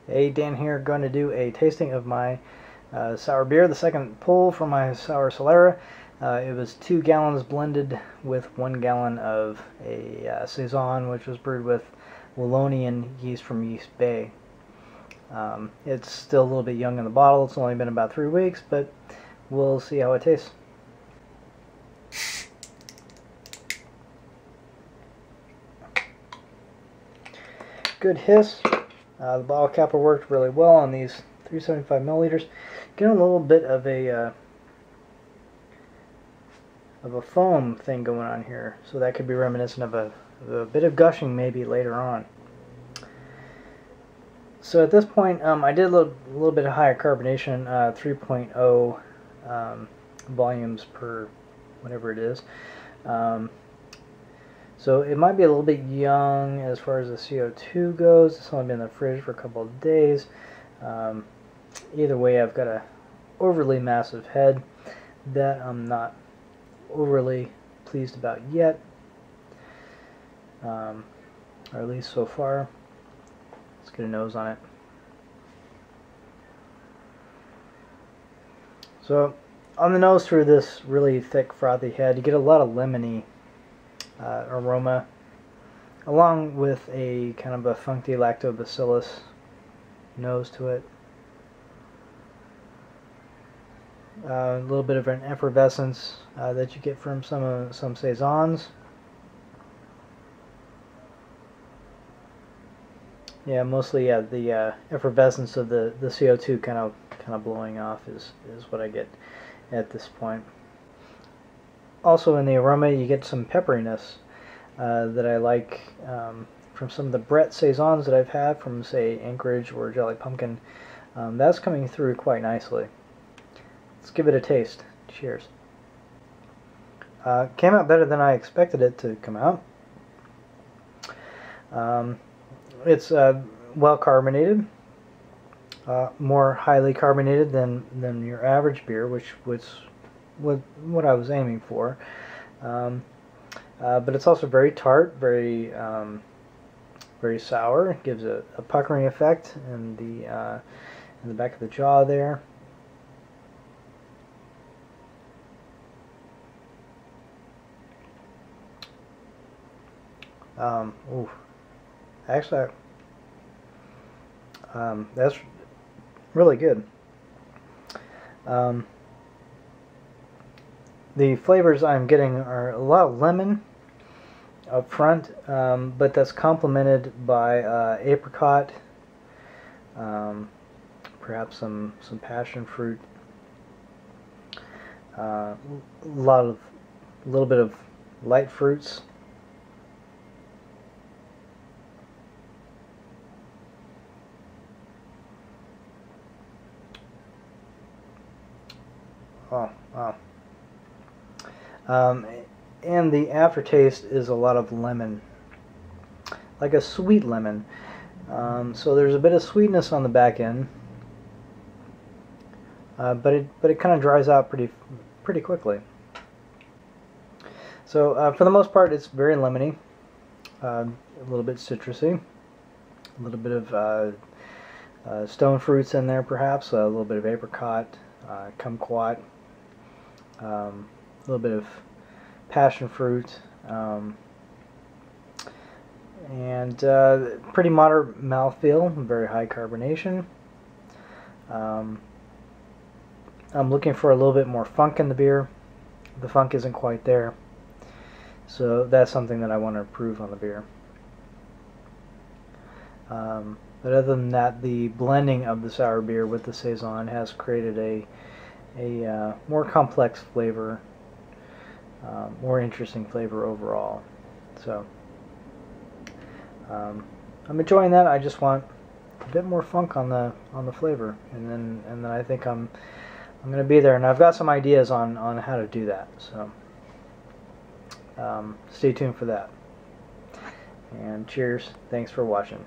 Hey, Dan here, going to do a tasting of my sour beer, the second pull from my sour Solera. It was 2 gallons blended with 1 gallon of a Saison, which was brewed with Wallonian yeast from Yeast Bay. It's still a little bit young in the bottle. It's only been about 3 weeks, but we'll see how it tastes. Good hiss. The bottle capper worked really well on these 375 milliliters. Getting a little bit of a foam thing going on here, so that could be reminiscent of a bit of gushing maybe later on. So at this point, I did a little bit of higher carbonation, 3.0 volumes per whatever it is. So it might be a little bit young as far as the CO2 goes. It's only been in the fridge for a couple of days. Either way, I've got a overly massive head that I'm not overly pleased about yet, or at least so far. Let's get a nose on it. So on the nose through this really thick frothy head, you get a lot of lemony aroma, along with a kind of a funky lactobacillus nose to it. A little bit of an effervescence that you get from some Saisons. Yeah, mostly the effervescence of the CO2 kind of blowing off is what I get at this point. Also in the aroma you get some pepperiness that I like from some of the Brett Saisons that I've had from, say, Anchorage or Jelly Pumpkin. That's coming through quite nicely. Let's give it a taste. Cheers. Came out better than I expected it to come out. It's well carbonated, more highly carbonated than your average beer, which was what I was aiming for. But it's also very tart, very sour. It gives a puckering effect in the back of the jaw there. Ooh. Actually, that's really good. The flavors I'm getting are a lot of lemon up front, but that's complemented by apricot, perhaps some passion fruit, a little bit of light fruits. Oh, wow. And the aftertaste is a lot of lemon, like a sweet lemon. So there's a bit of sweetness on the back end, but it kind of dries out pretty quickly. So for the most part, it's very lemony, a little bit citrusy, a little bit of stone fruits in there, perhaps a little bit of apricot, kumquat. A little bit of passion fruit, and pretty moderate mouthfeel, very high carbonation. I'm looking for a little bit more funk in the beer. The funk isn't quite there, so that's something that I want to improve on the beer. But other than that, the blending of the sour beer with the Saison has created a more complex flavor, more interesting flavor overall. So I'm enjoying that. I just want a bit more funk on the flavor, and then I think I'm going to be there, and I've got some ideas on how to do that. So stay tuned for that. And cheers. Thanks for watching.